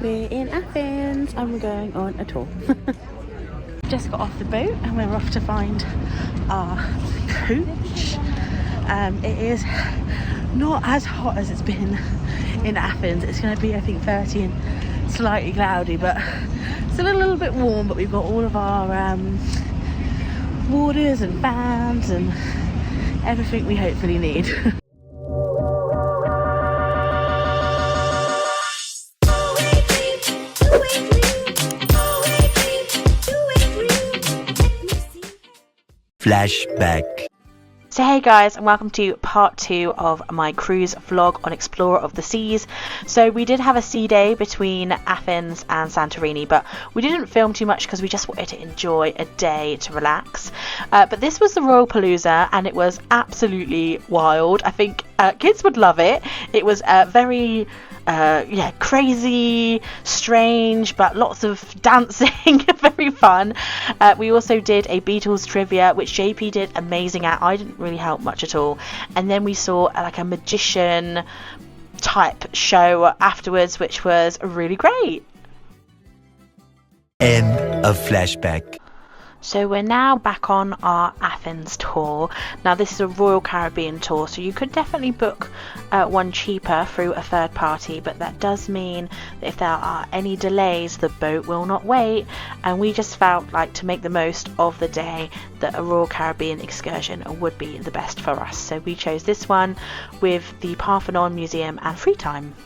We're in Athens and we're going on a tour. Just got off the boat and we're off to find our coach. It is not as hot as it's been in Athens. It's going to be, I think, 30 and slightly cloudy, but still a little bit warm. But we've got all of our waters and fans and everything we hopefully need. Flashback. So hey guys, and welcome to part 2 of my cruise vlog on Explorer of the Seas. So we did have a sea day between Athens and Santorini, but we didn't film too much because we just wanted to enjoy a day to relax. But this was the Royal Palooza and it was absolutely wild. I think kids would love it. It was very crazy, strange, but lots of dancing, very fun. We also did a Beatles trivia, which JP did amazing at. I didn't really help much at all. And then we saw like a magician type show afterwards, which was really great. End of flashback. So we're now back on our Athens tour. Now this is a Royal Caribbean tour, so you could definitely book one cheaper through a third party, but that does mean that if there are any delays, the boat will not wait, and we just felt like to make the most of the day that a Royal Caribbean excursion would be the best for us. So we chose this one with the Parthenon Museum and free time.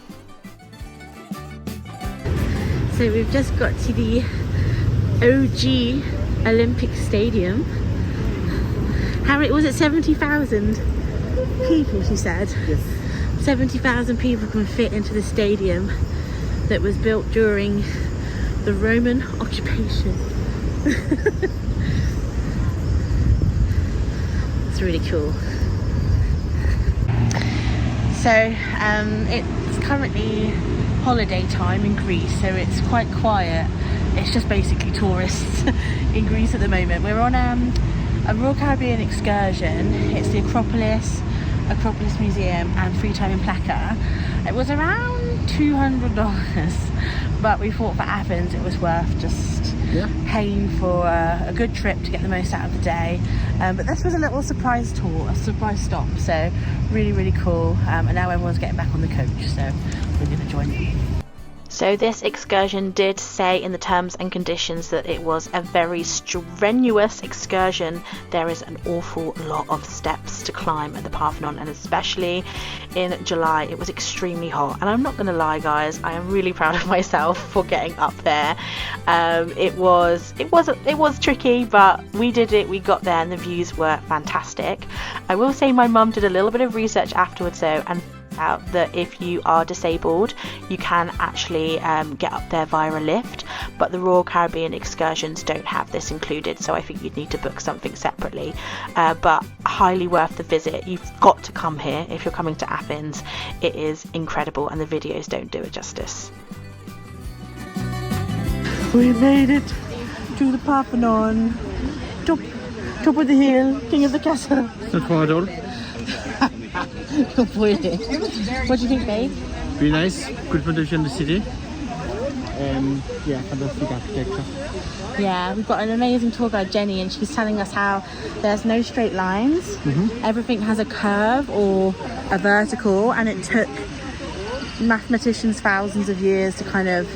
So we've just got to the OG Olympic Stadium. How many was it? 70,000 people, she said. Yes. 70,000 people can fit into the stadium that was built during the Roman occupation. It's really cool. So it's currently holiday time in Greece, so it's quite quiet. It's just basically tourists in Greece at the moment. We're on a Royal Caribbean excursion. It's the Acropolis Museum and free time in Plaka. It was around $200, but we thought for Athens it was worth just paying for a good trip to get the most out of the day. But this was a little surprise tour, a surprise stop, so really cool. And now everyone's getting back on the coach, so we're going to join them. So this excursion did say in the terms and conditions that it was a very strenuous excursion. There is an awful lot of steps to climb at the Parthenon, and especially in July it was extremely hot. And I'm not going to lie guys, I am really proud of myself for getting up there. It was tricky, but we did it, we got there, and the views were fantastic. I will say my mum did a little bit of research afterwards though, and out that if you are disabled you can actually get up there via a lift, but the Royal Caribbean excursions don't have this included, so I think you'd need to book something separately, but highly worth the visit. You've got to come here if you're coming to Athens. It is incredible and the videos don't do it justice. We made it to the Parthenon, top of the hill, king of the castle. Not far at all. Completely. What do you think, babe? Very nice. Good protection in the city. Fantastic architecture. Yeah, we've got an amazing tour guide, Jenny, and she's telling us how there's no straight lines. Everything has a curve or a vertical, and it took mathematicians thousands of years to kind of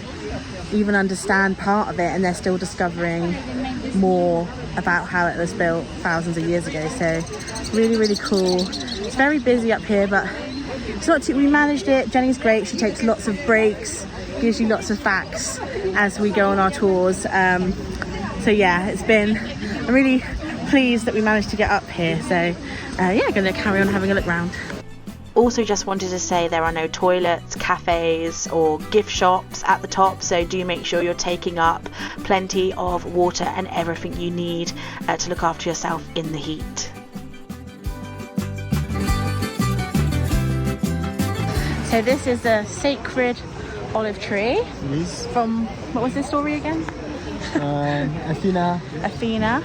even understand part of it, and they're still discovering more about how it was built thousands of years ago. So really cool. It's very busy up here, but it's not too, we managed it. Jenny's great. She takes lots of breaks, gives you lots of facts as we go on our tours. So yeah, I'm really pleased that we managed to get up here. So gonna carry on having a look around. Also just wanted to say there are no toilets, cafes or gift shops at the top, so do make sure you're taking up plenty of water and everything you need to look after yourself in the heat. So this is a sacred olive tree. Yes. From, what was this story again? Athena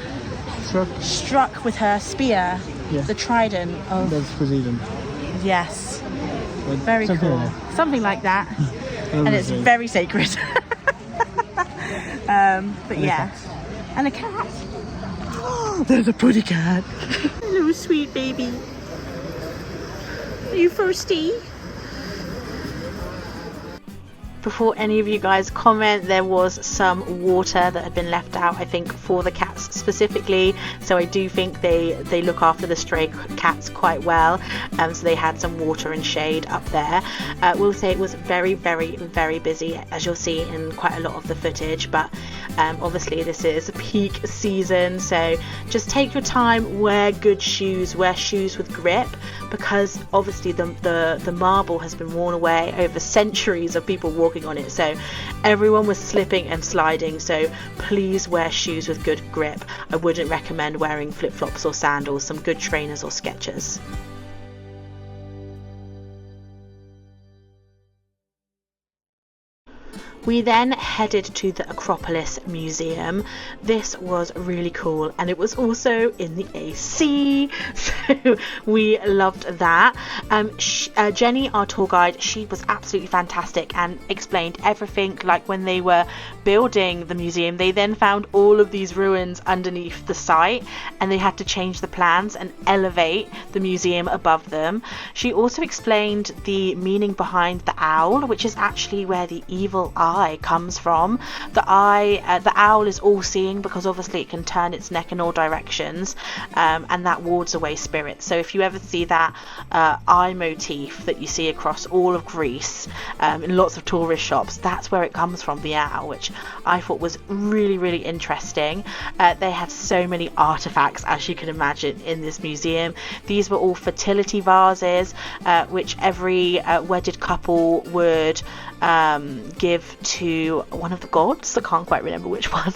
struck with her spear, the trident of... That's Poseidon. Yes. But Very cool. like Something like that. and it's very sacred. But yeah, and a cat. Oh, there's a pretty cat. Hello, sweet baby. Are you thirsty? Before any of you guys comment, there was some water that had been left out, I think, for the cats specifically. So I do think they look after the stray cats quite well. So they had some water and shade up there. We'll say it was very, very, very busy, as you'll see in quite a lot of the footage. But obviously this is peak season, so just take your time, wear good shoes, wear shoes with grip, because obviously the marble has been worn away over centuries of people walking on it, so everyone was slipping and sliding. So please wear shoes with good grip. I wouldn't recommend wearing flip-flops or sandals, some good trainers or Skechers. We then headed to the Acropolis Museum. This was really cool, and it was also in the AC, so we loved that. Jenny, our tour guide, she was absolutely fantastic and explained everything. Like when they were building the museum, they then found all of these ruins underneath the site, and they had to change the plans and elevate the museum above them. She also explained the meaning behind the owl, which is actually where the evil eye comes from. The owl is all-seeing because obviously it can turn its neck in all directions, and that wards away spirits. So if you ever see that eye motif that you see across all of Greece in lots of tourist shops, that's where it comes from, the owl, which I thought was really, really interesting. They had so many artifacts, as you can imagine, in this museum. These were all fertility vases, which every wedded couple would give to one of the gods. I can't quite remember which one.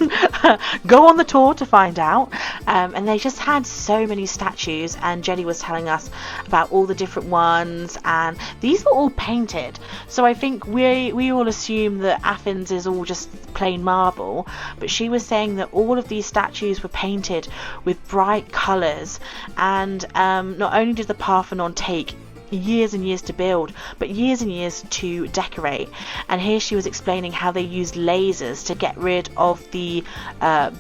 Go on the tour to find out. And they just had so many statues, and Jenny was telling us about all the different ones, and these were all painted. So I think we all assume that Athens is all just plain marble, but she was saying that all of these statues were painted with bright colours, and not only did the Parthenon take years and years to build, but years and years to decorate. And here she was explaining how they used lasers to get rid of the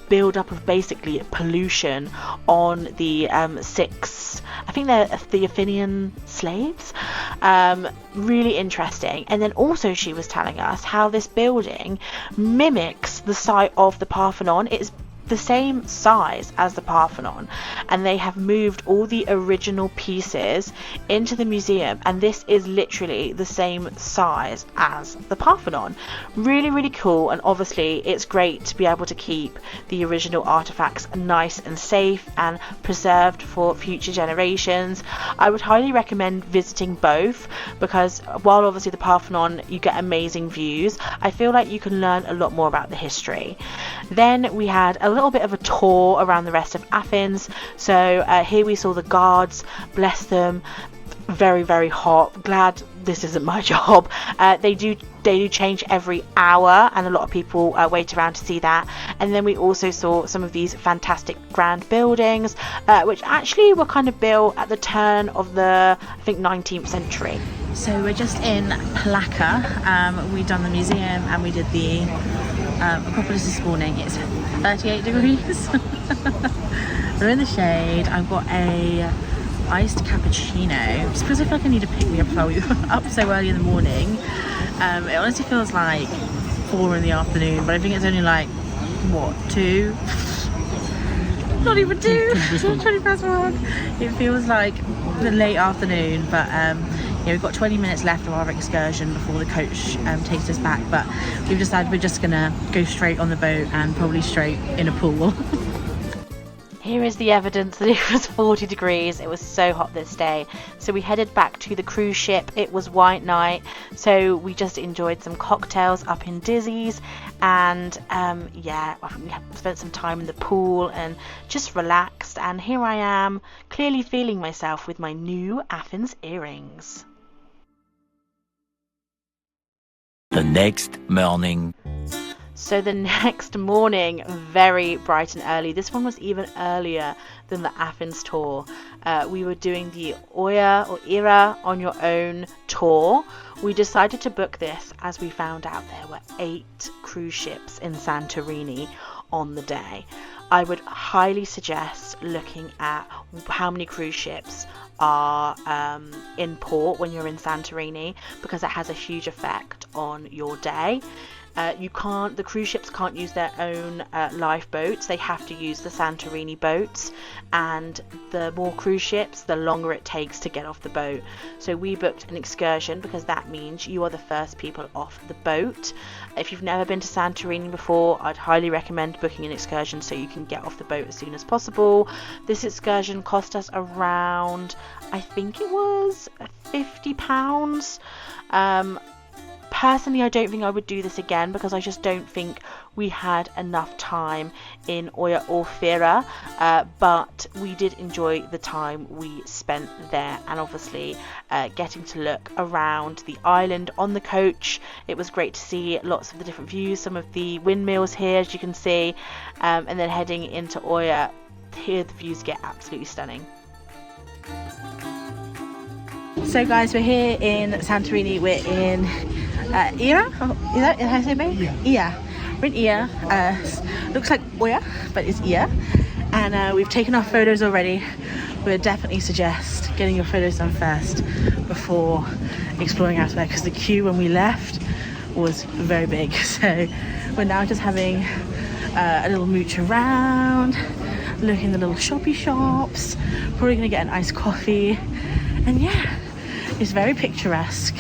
build up of basically pollution on the I think they're the Athenian slaves. Really interesting. And then also she was telling us how this building mimics the site of the Parthenon. It's the same size as the Parthenon, and they have moved all the original pieces into the museum, and this is literally the same size as the Parthenon. Really, really cool. And obviously it's great to be able to keep the original artifacts nice and safe and preserved for future generations. I would highly recommend visiting both, because while obviously the Parthenon you get amazing views, I feel like you can learn a lot more about the history. Then we had a little bit of a tour around the rest of Athens. So here we saw the guards, bless them, very, very hot. Glad this isn't my job. They do change every hour, and a lot of people wait around to see that. And then we also saw some of these fantastic grand buildings, which actually were kind of built at the turn of the, I think, 19th century. So we're just in Plaka. We've done the museum and we did the Acropolis this morning. It's 38 degrees. We're in the shade. I've got a iced cappuccino just because I feel like I need to pick me up so early in the morning. It honestly feels like 4 in the afternoon, but I think it's only like, what, 2? Not even 2. 20 past 1. It feels like the late afternoon, but yeah, we've got 20 minutes left of our excursion before the coach takes us back, but we've decided we're just gonna go straight on the boat and probably straight in a pool. Here is the evidence that it was 40 degrees. It was so hot this day. So we headed back to the cruise ship. It was white night, so we just enjoyed some cocktails up in Dizzy's, and yeah, we spent some time in the pool and just relaxed. And here I am, clearly feeling myself with my new Athens earrings. The next morning. So the next morning, very bright and early, this one was even earlier than the Athens tour, we were doing the Oya or Ira on your own tour. We decided to book this as we found out there were 8 cruise ships in Santorini on the day. I would highly suggest looking at how many cruise ships are in port when you're in Santorini, because it has a huge effect on your day. The cruise ships can't use their own lifeboats. They have to use the Santorini boats, and the more cruise ships, the longer it takes to get off the boat. So we booked an excursion because that means you are the first people off the boat. If you've never been to Santorini before, I'd highly recommend booking an excursion so you can get off the boat as soon as possible. This excursion cost us around, I think it was £50. Personally, I don't think I would do this again because I just don't think we had enough time in Oya or Fira, but we did enjoy the time we spent there, and obviously getting to look around the island on the coach. It was great to see lots of the different views, some of the windmills here as you can see, and then heading into Oya, here the views get absolutely stunning. So guys, we're here in Santorini. We're in Ira? Is that how I say it? Ia. We're in Ia. Looks like Oya, but it's Ia. And we've taken our photos already. We would definitely suggest getting your photos done first before exploring elsewhere, because the queue when we left was very big. So we're now just having a little mooch around, looking at the little shoppy shops. Probably gonna get an iced coffee. And yeah, it's very picturesque.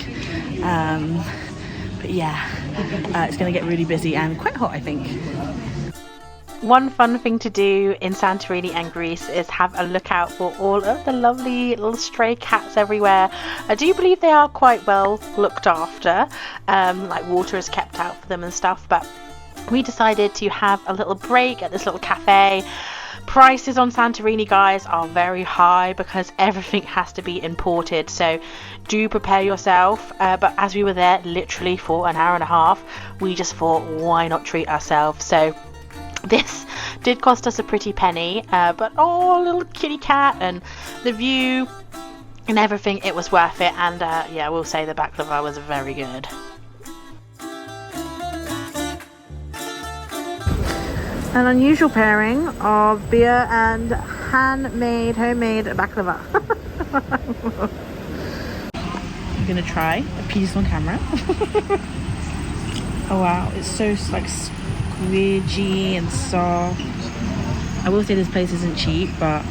But yeah, it's going to get really busy and quite hot, I think. One fun thing to do in Santorini and Greece is have a look out for all of the lovely little stray cats everywhere. I do believe they are quite well looked after, like water is kept out for them and stuff, but we decided to have a little break at this little cafe. Prices on Santorini, guys, are very high because everything has to be imported, so do prepare yourself. But as we were there literally for an hour and a half, we just thought, why not treat ourselves? So this did cost us a pretty penny, but oh, little kitty cat and the view and everything, it was worth it. And yeah, we'll say the baklava was very good. An unusual pairing of beer and homemade baklava. I'm gonna try a piece on camera. Oh wow, it's so like squidgy and soft. I will say this place isn't cheap, but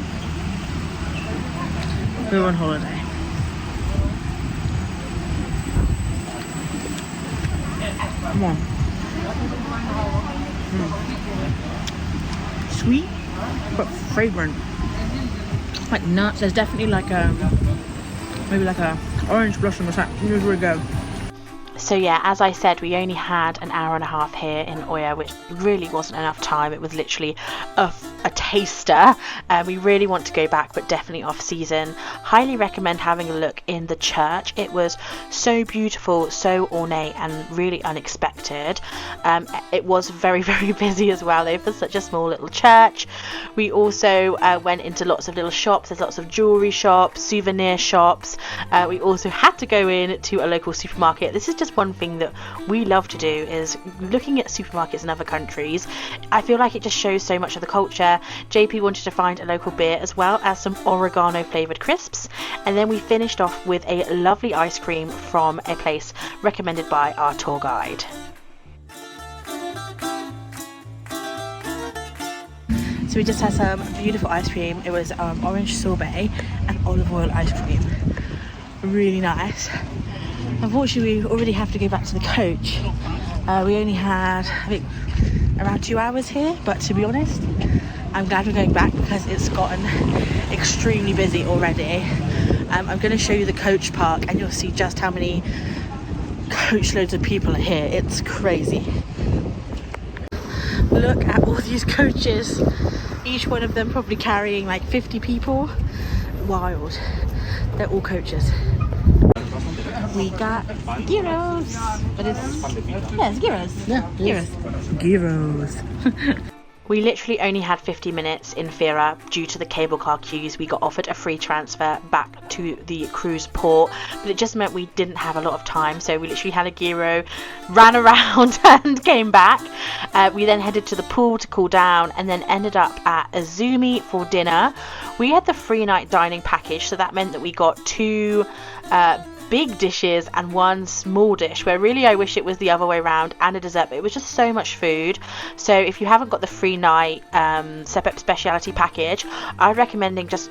we're on holiday. Come on. Sweet but fragrant, like nuts. There's definitely like maybe like a orange blossom or something. Here's where we go. So yeah, as I said, we only had an hour and a half here in Oya, which really wasn't enough time. It was literally a taster. We really want to go back, but definitely off season. Highly recommend having a look in the church. It was so beautiful, so ornate and really unexpected. It was very, very busy as well though for such a small little church. We also went into lots of little shops. There's lots of jewelry shops, souvenir shops. We also had to go in to a local supermarket. This is just one thing that we love to do, is looking at supermarkets in other countries. I feel like it just shows so much of the culture. JP wanted to find a local beer as well as some oregano flavoured crisps, and then we finished off with a lovely ice cream from a place recommended by our tour guide. So we just had some beautiful ice cream. It was orange sorbet and olive oil ice cream. Really nice. Unfortunately, we already have to go back to the coach. We only had, I think, around 2 hours here, but to be honest, I'm glad we're going back because it's gotten extremely busy already. I'm going to show you the coach park and you'll see just how many coach loads of people are here. It's crazy. Look at all these coaches, each one of them probably carrying like 50 people. Wild. They're all coaches. we got gyros. But it's gyros. Yeah, Gyros. Gyros. We literally only had 50 minutes in Fira due to the cable car queues. We got offered a free transfer back to the cruise port, but it just meant we didn't have a lot of time, so we literally had a gyro, ran around and came back. We then headed to the pool to cool down and then ended up at Azumi for dinner. We had the free night dining package, so that meant that we got 2 big dishes and 1 small dish, where really I wish it was the other way around, and a dessert, but it was just so much food. So if you haven't got the free night separate speciality package, I'd recommend just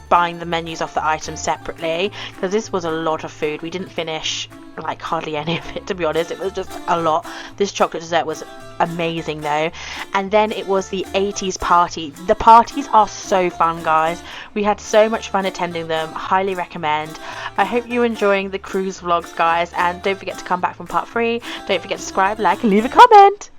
buying the menus off the items separately, because this was a lot of food. We didn't finish like hardly any of it, to be honest. It was just a lot. This chocolate dessert was amazing though. And then it was the 80s party. The parties are so fun, guys. We had so much fun attending them. Highly recommend. I hope you're enjoying the cruise vlogs, guys, and don't forget to come back from part 3. Don't forget to subscribe, like, and leave a comment.